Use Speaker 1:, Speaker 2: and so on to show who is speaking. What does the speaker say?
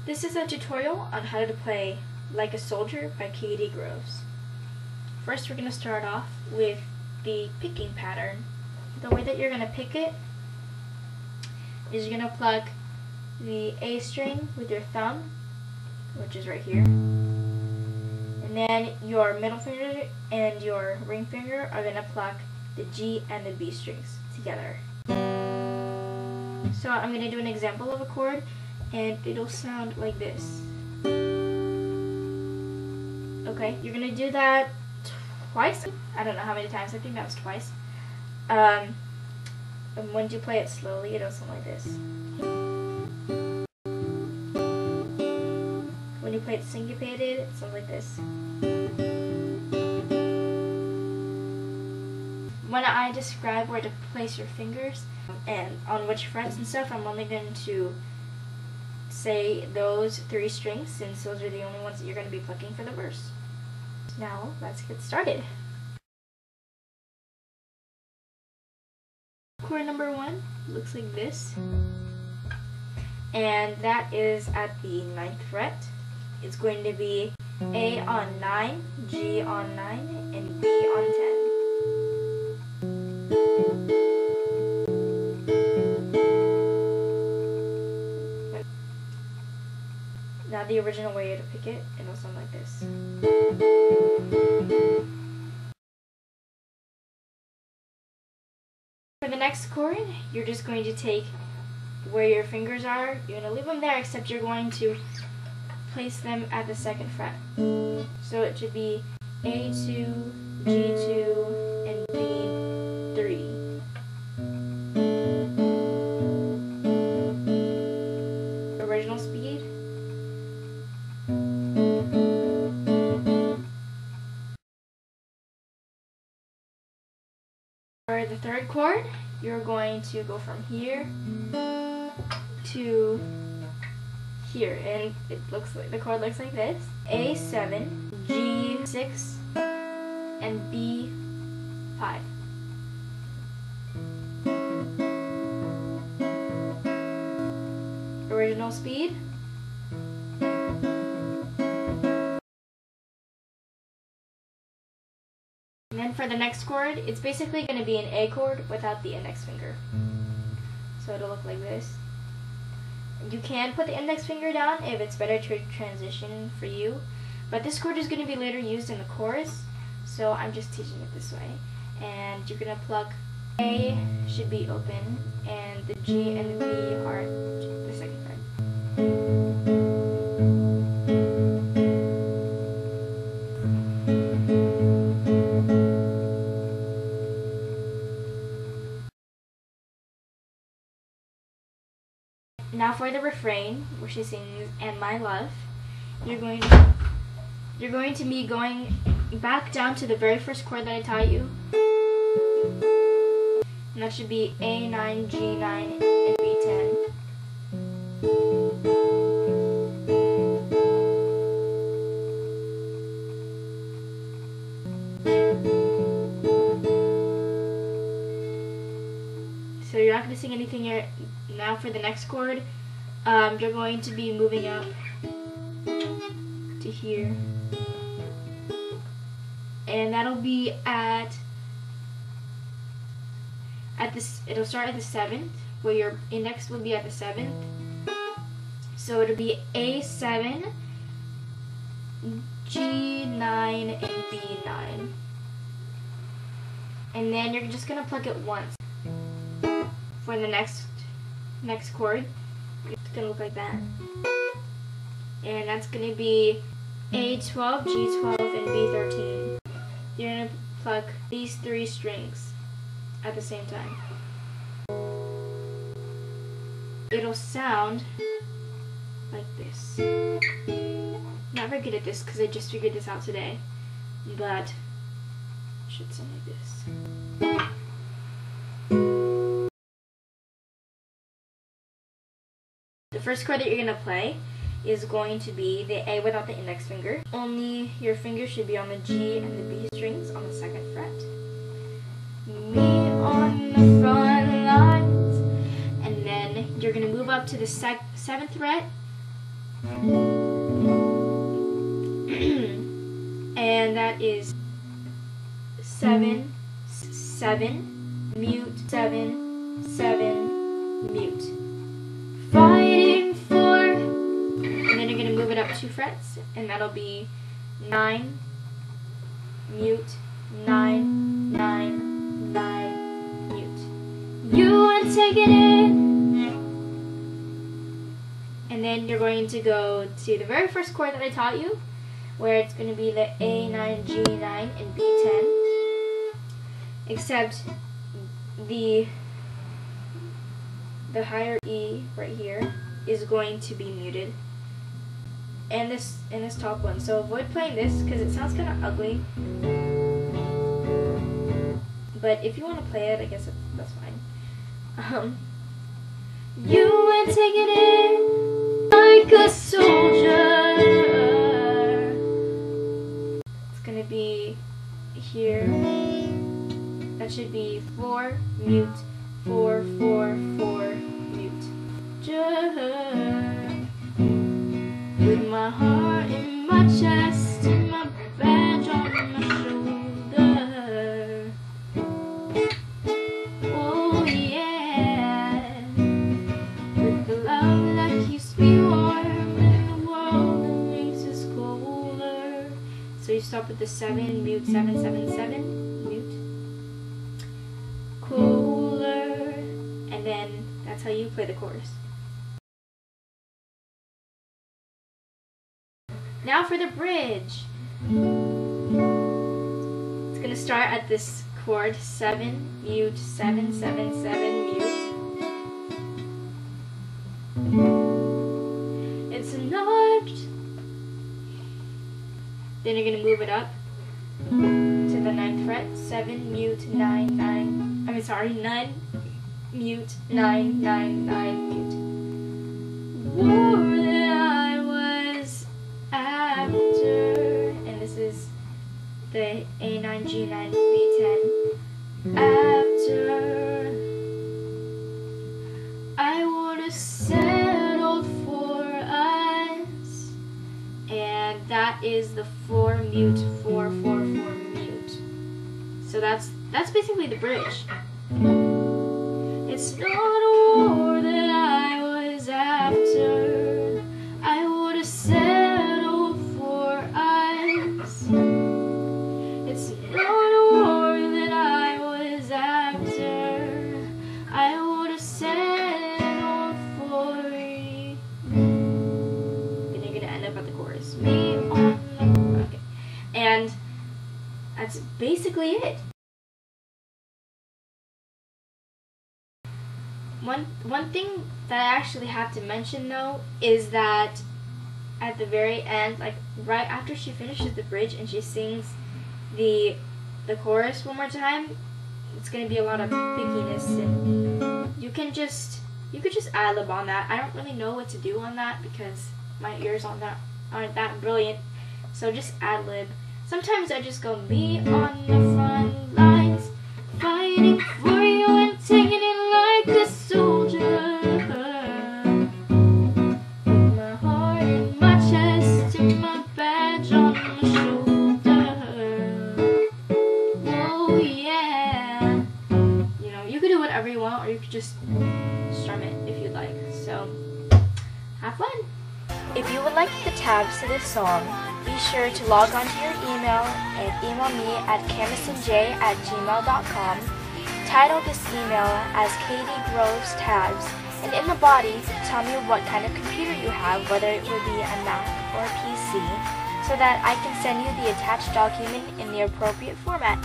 Speaker 1: This is a tutorial on how to play Like a Soldier by Cady. First, we're going to start off with the picking pattern. The way that you're going to pick it is you're going to pluck the A string with your thumb, which is right here, and then your middle finger and your ring finger are going to pluck the G and the B strings together. So I'm going to do an example of a chord, and it'll sound like this. Okay, you're going to do that twice. I don't know how many times, I think that was twice. And once you play it slowly, it'll sound like this. When you play it syncopated, it sounds like this. When I describe where to place your fingers and on which frets and stuff, I'm only going to say those 3 strings, since those are the only ones that you're going to be plucking for the verse. Now, let's get started. Chord number 1 looks like this, and that is at the 9th fret. It's going to be A on 9, G on 9, and B on 10. Now the original way to pick it, it'll sound like this. For the next chord, you're just going to take where your fingers are, you're going to leave them there, except you're going to place them at the 2nd fret. So it should be A2, G2, and B3. Original speed. For the 3rd chord, you're going to go from here to here, and it looks like the chord looks like this: A7, G6, and B5. Original speed. And then for the next chord, it's basically going to be an A chord without the index finger. So it'll look like this. You can put the index finger down if it's better to transition for you, but this chord is going to be later used in the chorus, so I'm just teaching it this way. And you're going to pluck A should be open, and the G and the B are the 2nd fret. Now for the refrain, where she sings "And My Love," you're going to be going back down to the very first chord that I taught you, and that should be A9, G9, and B10. So you're not going to sing anything here. Now for the next chord, you're going to be moving up to here, and that'll be at this. It'll start at the 7th, where your index will be at the 7th. So it'll be A7, G9, and B9, and then you're just gonna pluck it once. For the next chord, it's gonna look like that, and that's gonna be A12, G12, and B13. You're gonna pluck these 3 strings at the same time. It'll sound like this. Not very good at this because I just figured this out today, but it should sound like this. The first chord that you're going to play is going to be the A without the index finger. Only your finger should be on the G and the B strings on the 2nd fret. Me on the front lines. And then you're going to move up to the 7th fret And that is 7, 7, mute, 7, 7, mute. Fighting for, and then you're going to move it up 2 frets, and that'll be 9, mute, 9, 9, 9, mute. You and take it in. And then you're going to go to the very first chord that I taught you, where it's going to be the A9, G9, and B10. Except the higher E right here is going to be muted. And this top one. So avoid playing this because it sounds kind of ugly. But if you want to play it, I guess that's fine. You and take it in like a soldier. It's gonna be here. That should be 4, mute, 4, 4, 4, mute. With my heart in my chest and my badge on my shoulder. Oh yeah. With the love that keeps me warm in the world that makes us colder. So you stop with the 7, mute, 7, 7, 7, mute. Cooler. And then that's how you play the chorus. Now for the bridge. It's going to start at this chord 7, mute, 7, 7, 7, mute. It's a note. Then you're going to move it up to the 9th fret. 7, mute, 9, 9. 9, mute, 9, 9, 9, mute. More than I was after, and this is the A9, G9, B10. After I would have settled for us, and that is the 4, mute, 4, 4, 4, mute. So that's basically the bridge. It's not a war that I was after. I would have settled for us. It's not a war that I was after. I would have settled for you. Then you're gonna end up at the chorus. Me on the okay. And that's basically it. One thing that I actually have to mention though is that at the very end, like right after she finishes the bridge and she sings the chorus one more time, it's gonna be a lot of pickiness, and you could just ad-lib on that. I don't really know what to do on that because my ears aren't that brilliant, so just ad-lib. Sometimes I just go, me on the front lines, fighting for you and taking it like a soldier. With my heart in my chest and my badge on my shoulder. Oh yeah. You know, you could do whatever you want, or you could just strum it if you'd like. So, have fun. If you would like the tabs to this song, be sure to log on to your email and email me at camisandj@gmail.com. Title this email as Cady Groves Tabs, and in the body, tell me what kind of computer you have, whether it would be a Mac or a PC, so that I can send you the attached document in the appropriate format.